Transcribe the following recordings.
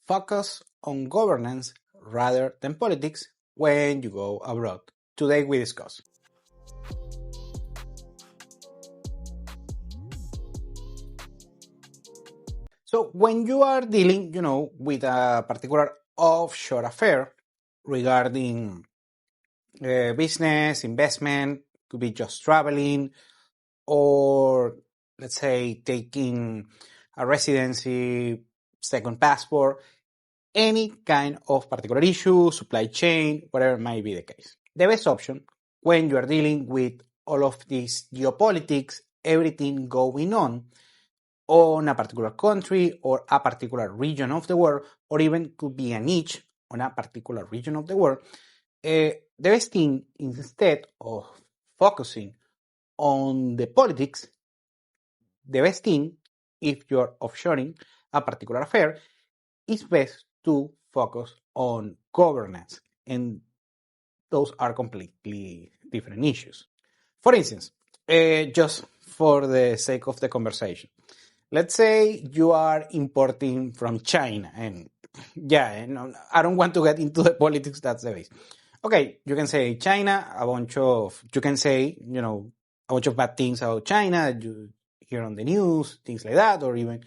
focus on governance rather than politics when you go abroad. Today we discuss. So when you are dealing, with a particular offshore affair regarding business, investment, could be just traveling, or let's say taking a residency, second passport, any kind of particular issue, supply chain, whatever might be the case. The best option when you are dealing with all of this geopolitics, everything going on a particular country or a particular region of the world, or even could be a niche on a particular region of the world, the best thing, instead of focusing on the politics, the best thing, if you're offshoring a particular affair, is best to focus on governance. And those are completely different issues. For instance, just for the sake of the conversation, let's say you are importing from China, and I don't want to get into the politics, that's the base. Okay, you can say China, you can say, a bunch of bad things about China, you hear on the news, things like that, or even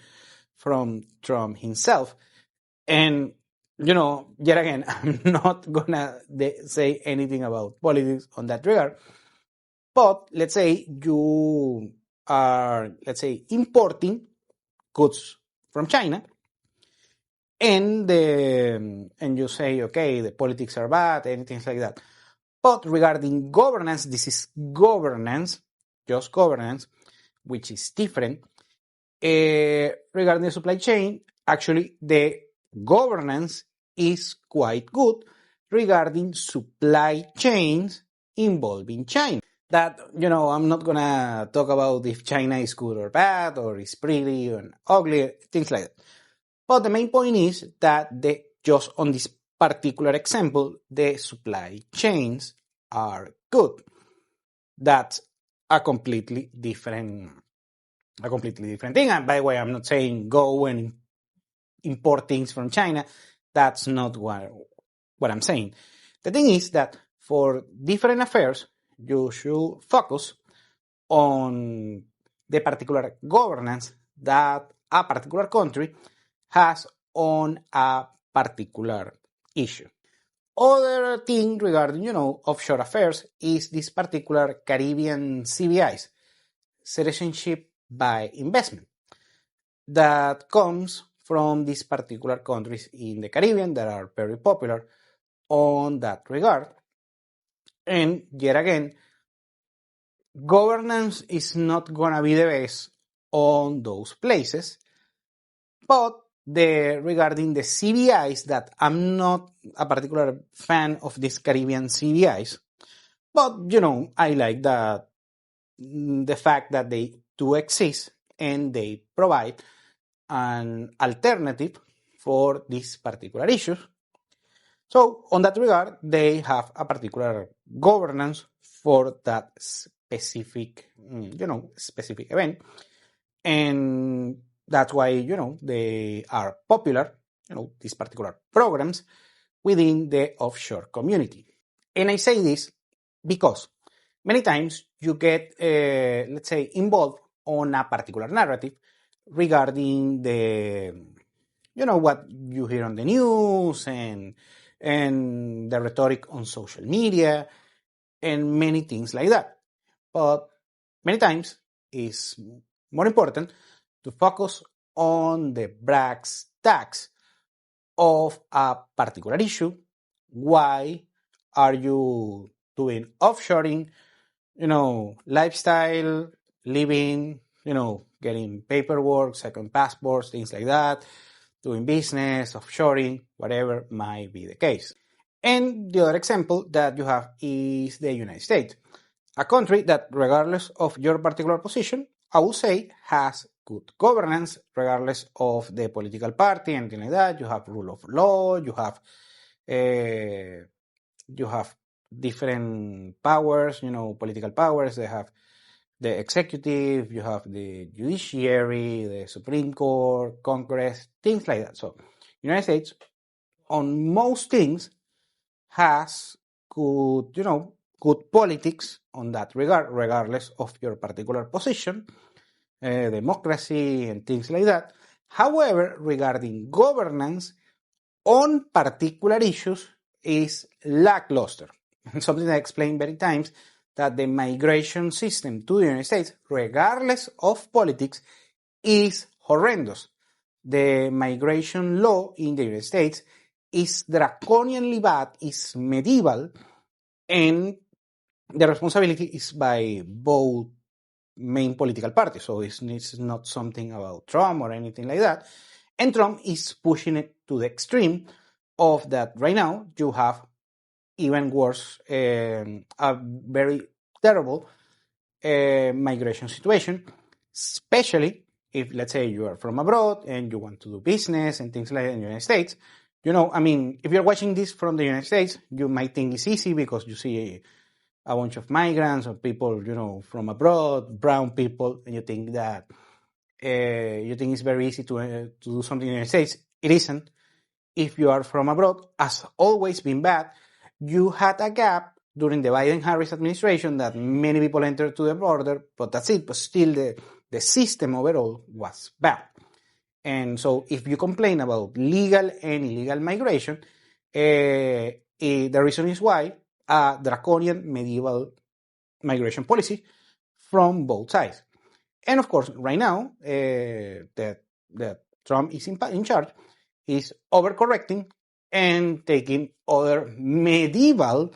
from Trump himself. And, yet again, I'm not gonna say anything about politics on that regard. But let's say you are, importing goods from China, and you say, okay, the politics are bad, anything like that. But regarding governance, this is governance, just governance, which is different. Regarding the supply chain, actually, the governance is quite good regarding supply chains involving China. That, I'm not gonna talk about if China is good or bad, or is pretty or ugly, things like that. But the main point is that just on this particular example, the supply chains are good. That's a completely different thing. And by the way, I'm not saying go and import things from China. That's not what I'm saying. The thing is that for different affairs, you should focus on the particular governance that a particular country has on a particular issue. Other thing regarding, offshore affairs is this particular Caribbean CBIs, citizenship by investment, that comes from these particular countries in the Caribbean that are very popular on that regard. And yet again, governance is not gonna be the best on those places, but regarding the CBIs, that I'm not a particular fan of these Caribbean CBIs, but I like the fact that they do exist and they provide an alternative for these particular issues. So on that regard, they have a particular governance for that specific event, and that's why they are popular, these particular programs within the offshore community. And I say this because many times you get, involved on a particular narrative regarding what you hear on the news and the rhetoric on social media and many things like that. But many times it's more important to focus on the brass tacks of a particular issue. Why are you doing offshoring? Lifestyle, living, getting paperwork, second passports, things like that, doing business, offshoring, whatever might be the case. And the other example that you have is the United States, a country that, regardless of your particular position, I would say has good governance, regardless of the political party and things like that. You have rule of law, you have different powers, political powers. They have the executive, you have the judiciary, the Supreme Court, Congress, things like that. So United States, on most things, has good, good politics on that regard, regardless of your particular position, democracy and things like that. However, regarding governance on particular issues is lackluster. Something I explained many times, that the migration system to the United States, regardless of politics, is horrendous. The migration law in the United States is draconianly bad, is medieval, and the responsibility is by both main political parties. So it's not something about Trump or anything like that. And Trump is pushing it to the extreme of that right now you have even worse, a very terrible migration situation, especially if, let's say, you are from abroad and you want to do business and things like that in the United States. If you're watching this from the United States, you might think it's easy because you see a bunch of migrants or people, from abroad, brown people, and you think that it's very easy to do something in the United States. It isn't. If you are from abroad, has always been bad. You had a gap during the Biden-Harris administration that many people entered to the border, but that's it. But still, the system overall was bad. And so if you complain about legal and illegal migration, the reason is why a draconian medieval migration policy from both sides. And of course, right now, that Trump is in charge, is overcorrecting and taking other medieval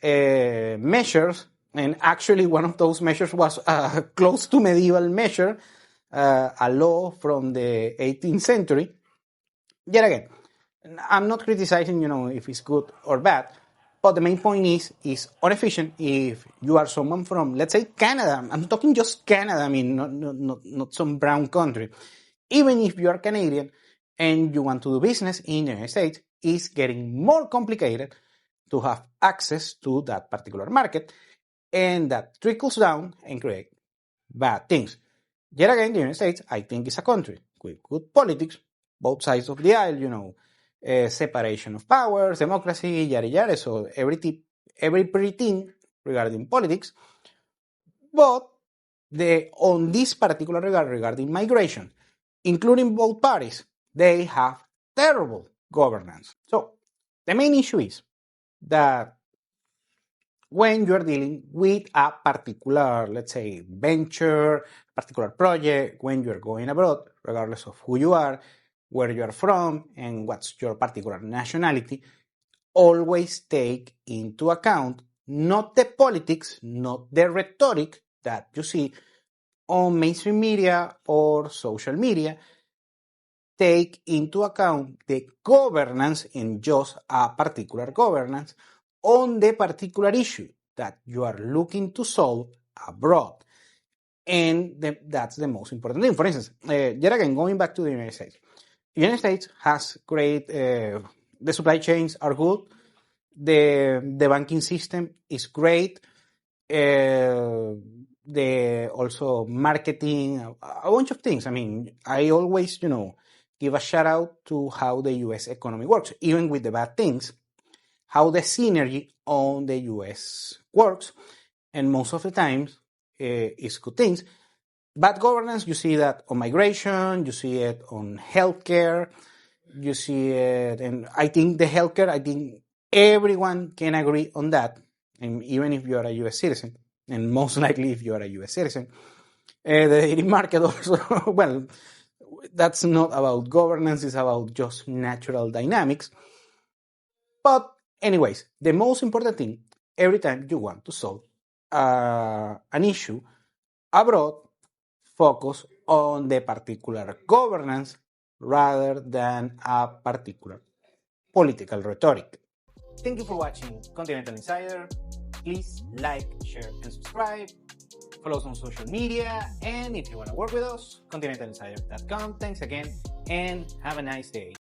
measures. And actually, one of those measures was a close to medieval measure, a law from the 18th century. Yet again, I'm not criticizing, if it's good or bad, but the main point is inefficient. If you are someone from, let's say, Canada, I'm talking just Canada, I mean, not some brown country. Even if you are Canadian and you want to do business in the United States, it's getting more complicated to have access to that particular market, and that trickles down and create bad things. Yet again, the United States, I think, is a country with good politics, both sides of the aisle, separation of powers, democracy, yada yada, so everything regarding politics. But on this particular regard, regarding migration, including both parties, they have terrible governance. So the main issue is that when you're dealing with a particular, let's say, venture, particular project, when you're going abroad, regardless of who you are, where you are from, and what's your particular nationality, always take into account not the politics, not the rhetoric that you see on mainstream media or social media. Take into account the governance, and just a particular governance, on the particular issue that you are looking to solve abroad. And that's the most important thing. For instance, yet again, going back to the United States. The United States has great, the supply chains are good, the banking system is great, the also marketing, a bunch of things. I mean, I always, give a shout out to how the US economy works, even with the bad things, how the synergy on the US works, and most of the times it's good things. Bad governance, you see that on migration, you see it on healthcare, you see it, and I think the healthcare, everyone can agree on that, and even if you are a US citizen, and most likely if you are a US citizen. The dating market also, well, that's not about governance, it's about just natural dynamics. But anyways, the most important thing, every time you want to solve an issue abroad, focus on the particular governance rather than a particular political rhetoric. Thank you for watching Continental Insider. Please like, share, and subscribe. Follow us on social media. And if you want to work with us, continentalinsider.com. Thanks again, and have a nice day.